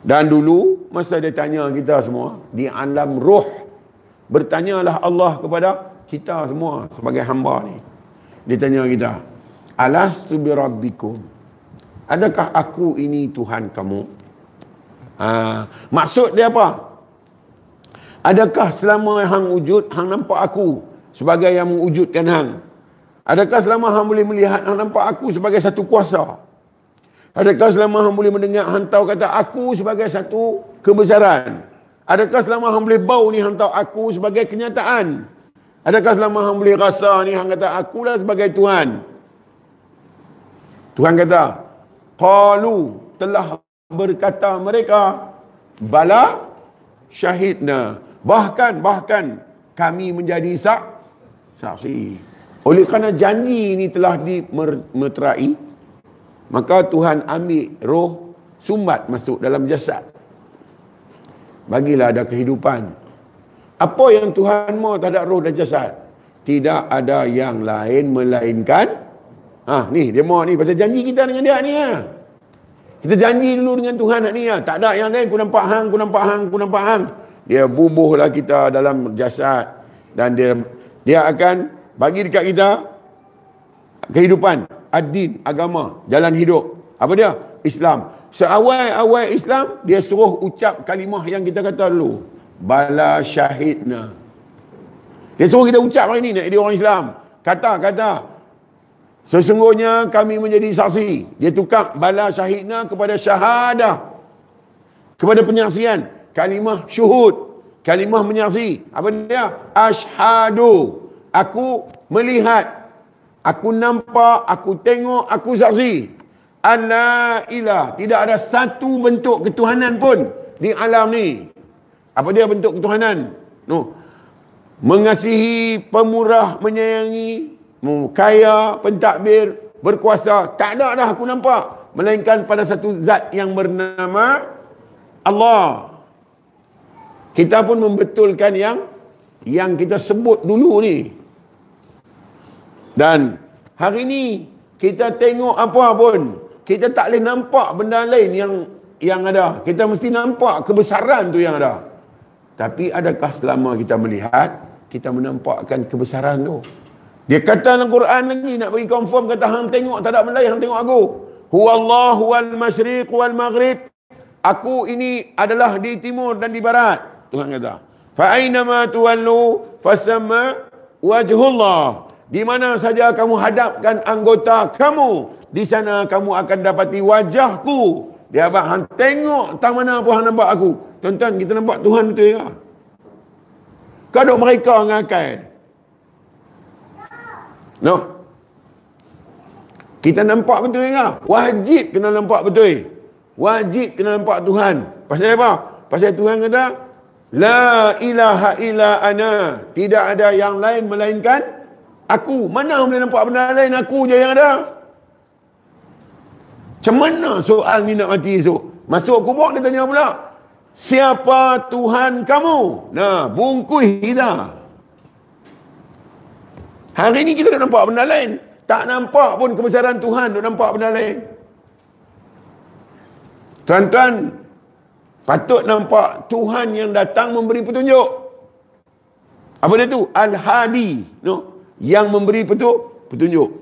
Dan dulu masa dia tanya kita semua di alam roh, bertanyalah Allah kepada kita semua sebagai hamba ni. Dia tanya kita, alastu bi rabbikum, adakah aku ini Tuhan kamu? Maksud dia apa? Adakah selama hang wujud, hang nampak aku sebagai yang mewujudkan hang? Adakah selama hang boleh melihat, hang nampak aku sebagai satu kuasa? Adakah selama hang boleh mendengar, hang tahu kata aku sebagai satu kebesaran? Adakah selama hang boleh bau ni, hang tahu aku sebagai kenyataan? Adakah selama hang boleh rasa ni, hang kata akulah sebagai Tuhan? Tuhan kata, qalu, telah berkata mereka, bala syahidna, bahkan kami menjadi saksi. Oleh kerana janji ini telah dimeterai, maka Tuhan ambil roh sumbat masuk dalam jasad, bagilah ada kehidupan. Apa yang Tuhan mahu terhadap roh dan jasad? Tidak ada yang lain melainkan ni dia mahu ni pasal janji kita dengan dia ni . Kita janji dulu dengan Tuhan ni . Tak ada yang lain, ku nampak hang. Dia bubuhlah kita dalam jasad, dan dia akan bagi dekat kita kehidupan, ad-din, agama, jalan hidup. Apa dia? Islam. Seawal-awal Islam, dia suruh ucap kalimah yang kita kata dulu, bala syahidna. Dia suruh kita ucap hari ni, nak jadi orang Islam. Kata sesungguhnya kami menjadi saksi. Dia tukar bala syahidna kepada syahadah, kepada penyaksian. Kalimah syuhud, kalimah menyaksi. Apa dia? Ashhadu, aku melihat, aku nampak, aku tengok, aku saksi. Alla ilah, tidak ada satu bentuk ketuhanan pun di alam ni. Apa dia bentuk ketuhanan? Mengasihi, pemurah, menyayangi, kaya, pentadbir, berkuasa. Tak ada dah aku nampak, melainkan pada satu zat yang bernama Allah. Kita pun membetulkan yang kita sebut dulu ni. Dan hari ni kita tengok apa pun, kita tak boleh nampak benda lain yang ada. Kita mesti nampak kebesaran tu yang ada. Tapi adakah selama kita melihat, kita menampakkan kebesaran tu? Dia kata dalam Quran lagi, nak bagi confirm, kata hang tengok tak ada benda lain, hang tengok aku. Huwallahu wal masyriq wal maghrib. Aku ini adalah di timur dan di barat. Tuhan kata, fa aina ma tuwallu fasamma wajhullah. Di mana saja kamu hadapkan anggota kamu, di sana kamu akan dapati wajahku. Dia abang hang tengok tang mana pun hang nampak aku. Tuan-tuan, kita nampak Tuhan betul ke? Kau duk mereka ngakai. No. Kita nampak betul ke? Wajib kena nampak betul. Wajib kena nampak Tuhan. Pasal apa? Pasal Tuhan kata, la ilaha illa ana. Tidak ada yang lain melainkan aku. Mana boleh nampak benda lain? Aku je yang ada. Macam mana soal ni nak mati esok? Masuk kubur dia tanya pula, siapa Tuhan kamu? Nah, bungkus kita. Hari ni kita nak nampak benda lain. Tak nampak pun kebesaran Tuhan, nak nampak benda lain. Tuan-tuan, patut nampak Tuhan yang datang memberi petunjuk. Apa dia tu? Al-Hadi, no? Yang memberi petunjuk.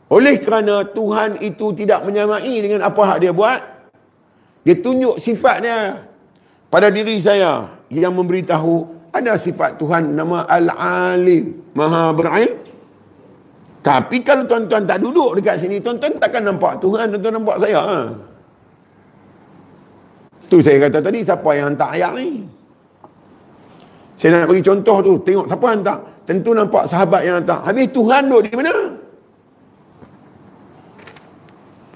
Oleh kerana Tuhan itu tidak menyamai dengan apa hak dia buat, dia tunjuk sifat dia pada diri saya yang memberitahu ada sifat Tuhan nama Al-Alim, Maha berilm. Tapi kalau tuan-tuan tak duduk dekat sini, tuan-tuan takkan nampak Tuhan, tuan-tuan nampak saya. Tu saya kata tadi, siapa yang hantar ayat ni? Saya nak bagi contoh tu, tengok siapa hantar. Tentu nampak sahabat yang hantar. Habis Tuhan duduk di mana?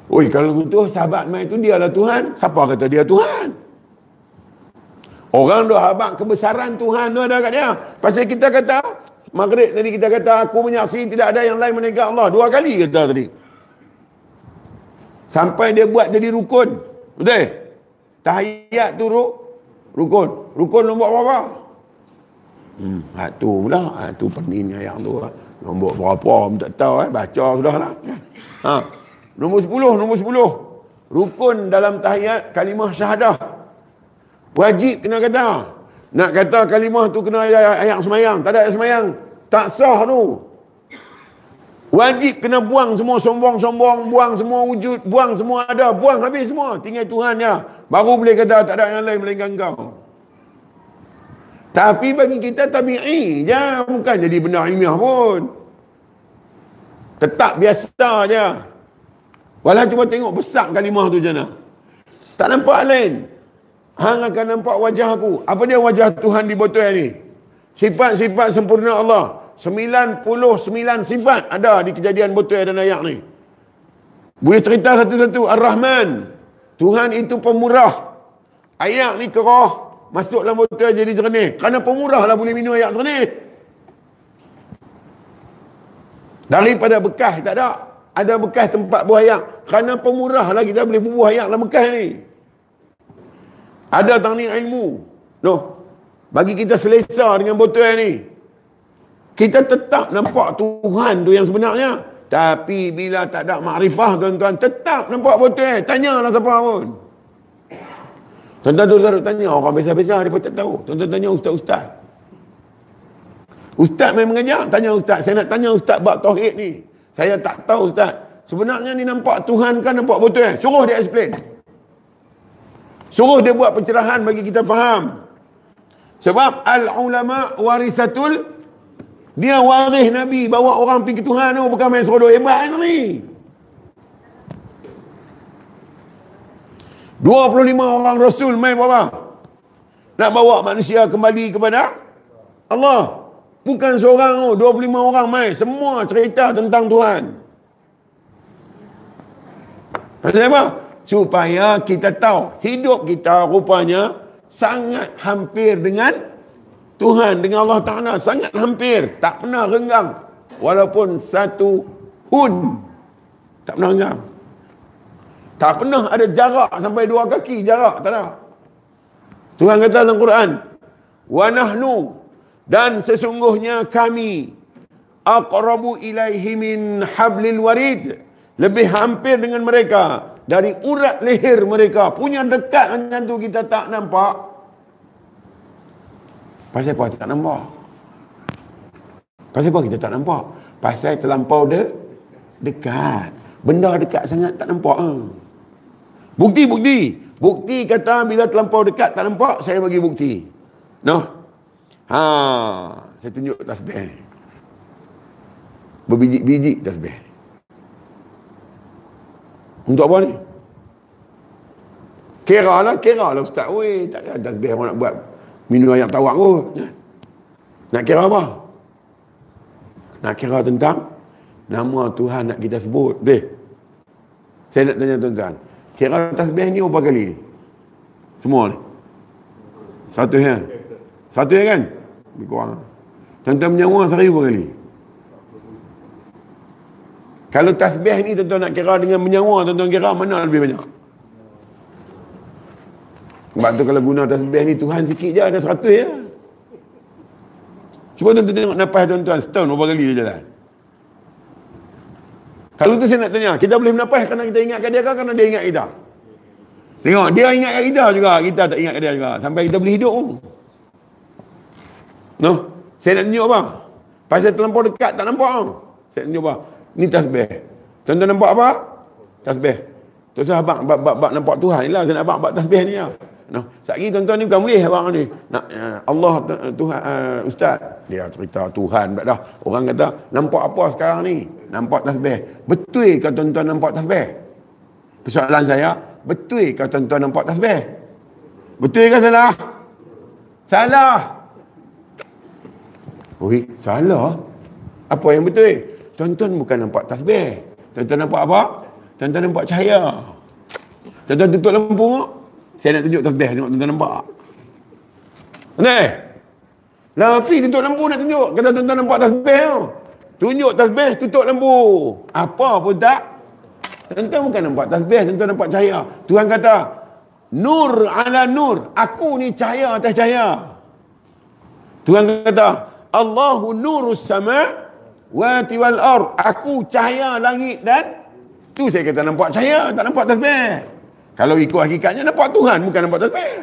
Oi, kalau betul sahabat mai tu dia lah Tuhan. Siapa kata dia Tuhan? Orang dah habaq kebesaran Tuhan tu ada kat dia. Pasal kita kata Maghrib tadi, kita kata aku menyaksi tidak ada yang lain melainkan Allah. 2 kali kata tadi. Sampai dia buat jadi rukun. Betul? Tahiyat tu rukun. Rukun nombor berapa? Tu pula. Tu pening ayat tu. Nombor berapa tak tahu, baca sudah lah. Nombor 10. Rukun dalam tahiyat kalimah syahadah. Wajib kena kata. Nak kata kalimah tu kena ada ayat semayang. Tak ada ayat semayang, tak sah tu. Wajib kena buang semua sombong-sombong, buang semua wujud, buang semua ada, buang habis semua. Tinggal Tuhan ya. Baru boleh kata tak ada yang lain melainkan kau. Tapi bagi kita tabi'i je, bukan jadi benda ilmiah pun. Tetap biasa je. Walau cuma tengok besar kalimah tu je nak. Tak nampak lain. Hang akan nampak wajah aku. Apa dia wajah Tuhan di botol ni? Sifat-sifat sempurna Allah. 99 sifat ada di kejadian botol dan ayat ni. Boleh cerita satu-satu. Ar-Rahman. Tuhan itu pemurah. Ayat ni kerah. Masuk dalam botol jadi jernih. Kerana pemurah lah boleh minum ayat jernih. Daripada bekas tak ada. Ada bekas tempat buah ayak. Kerana pemurah lah kita boleh bubuh ayak dalam bekas ni. Ada tahniah ilmu. Noh, bagi kita selesa dengan botol ni. Kita tetap nampak Tuhan tu yang sebenarnya. Tapi bila tak ada makrifah tuan-tuan, tetap nampak botol. Tanyalah siapa pun. Tuan-tuan tu tanya orang biasa-biasa, dia pun tak tahu. Tuan-tuan tanya ustaz-ustaz. Ustaz main mengajar, tanya ustaz. Saya nak tanya ustaz bab tauhid ni. Saya tak tahu ustaz. Sebenarnya ni nampak Tuhan kan nampak botol. Suruh dia explain. Suruh dia buat pencerahan bagi kita faham. Sebab al-ulama warisatul, dia waris Nabi, bawa orang pergi ke Tuhan tu, bukan main serodok hebat ni. 25 orang Rasul main apa? Nak bawa manusia kembali kepada Allah. Bukan seorang tu, 25 orang main. Semua cerita tentang Tuhan. Pasal apa? Supaya kita tahu hidup kita rupanya sangat hampir dengan Tuhan, dengan Allah Ta'ala. Sangat hampir. Tak pernah renggang. Walaupun satu hun. Tak pernah renggang. Tak pernah ada jarak sampai 2 kaki. Jarak. Tak ada. Tuhan kata dalam Quran. Wa nahnu. Dan sesungguhnya kami. Aqrabu ilaihi min hablil warid. Lebih hampir dengan mereka. Dari urat leher mereka. Punya dekat macam tu kita tak nampak. Pasal apa kita tak nampak? Pasal apa kita tak nampak? Pasal terlampau dekat. Benda dekat sangat tak nampak. Bukti. Bukti kata bila terlampau dekat tak nampak, saya bagi bukti. Noh. Saya tunjuk tasbih ni. Berbiji-biji tasbih. Untuk apa ni? Kira lah ustaz. Weh, tak ada tasbih orang nak buat minum ayam tawak kot. Nak kira apa? Nak kira tentang nama Tuhan nak kita sebut. Saya nak tanya tuan-tuan. Kira tasbih ni berapa kali? Semua ni? Satu ya kan? Lebih kurang. Tuan-tuan menyawa sehari berapa kali? Kalau tasbih ni tuan-tuan nak kira dengan menyawa, tuan-tuan kira mana lebih banyak? Sebab tu kalau guna tasbih ni Tuhan sikit je ada 100 ya. Cuba tuan-tuan tengok nafas tuan-tuan setahun berapa kali dia jalan. Kalau tu saya nak tanya, kita boleh bernafas kerana kita ingatkan dia ke kerana dia ingat kita? Tengok, dia ingatkan kita juga, kita tak ingatkan dia juga. Sampai kita boleh hidup. No? Saya nak tunjuk apa? Pasal terlampau dekat tak nampak. Saya nak tunjuk apa? Ni tasbih. Tuan-tuan nampak apa? Tasbih. Tu saya abang bab nampak Tuhan ni lah. Saya nak abang tasbih ni lah. No. Sekali tuan-tuan ni bukan boleh abang ni. Nak Allah Tuhan ustaz. Dia cerita Tuhan pula dah. Orang kata nampak apa sekarang ni? Nampak tasbih. Betul ke tuan-tuan nampak tasbih? Persoalan saya, betul ke tuan-tuan nampak tasbih? Betul ke salah? Salah. Oi, salah. Apa yang betul? Tuan-tuan bukan nampak tasbih. Tuan-tuan nampak apa? Tuan-tuan nampak cahaya. Tuan-tuan tutup lampu tak? Saya nak tunjuk tasbih. Tengok tuan-tuan nampak. Betul? Tapi tutup lampu nak tunjuk. Kata tuan-tuan nampak tasbih tu. Tunjuk tasbih, tutup lampu. Apa pun tak. Tuan-tuan bukan nampak tasbih. Tuan-tuan nampak cahaya. Tuhan kata, nur ala nur. Aku ni cahaya atas cahaya. Tuhan kata, Allahu nurus sama' wati wal ard. Aku cahaya langit dan tu saya kata nampak cahaya, tak nampak tasbih. Kalau ikut hakikatnya nampak Tuhan, bukan nampak tasbih.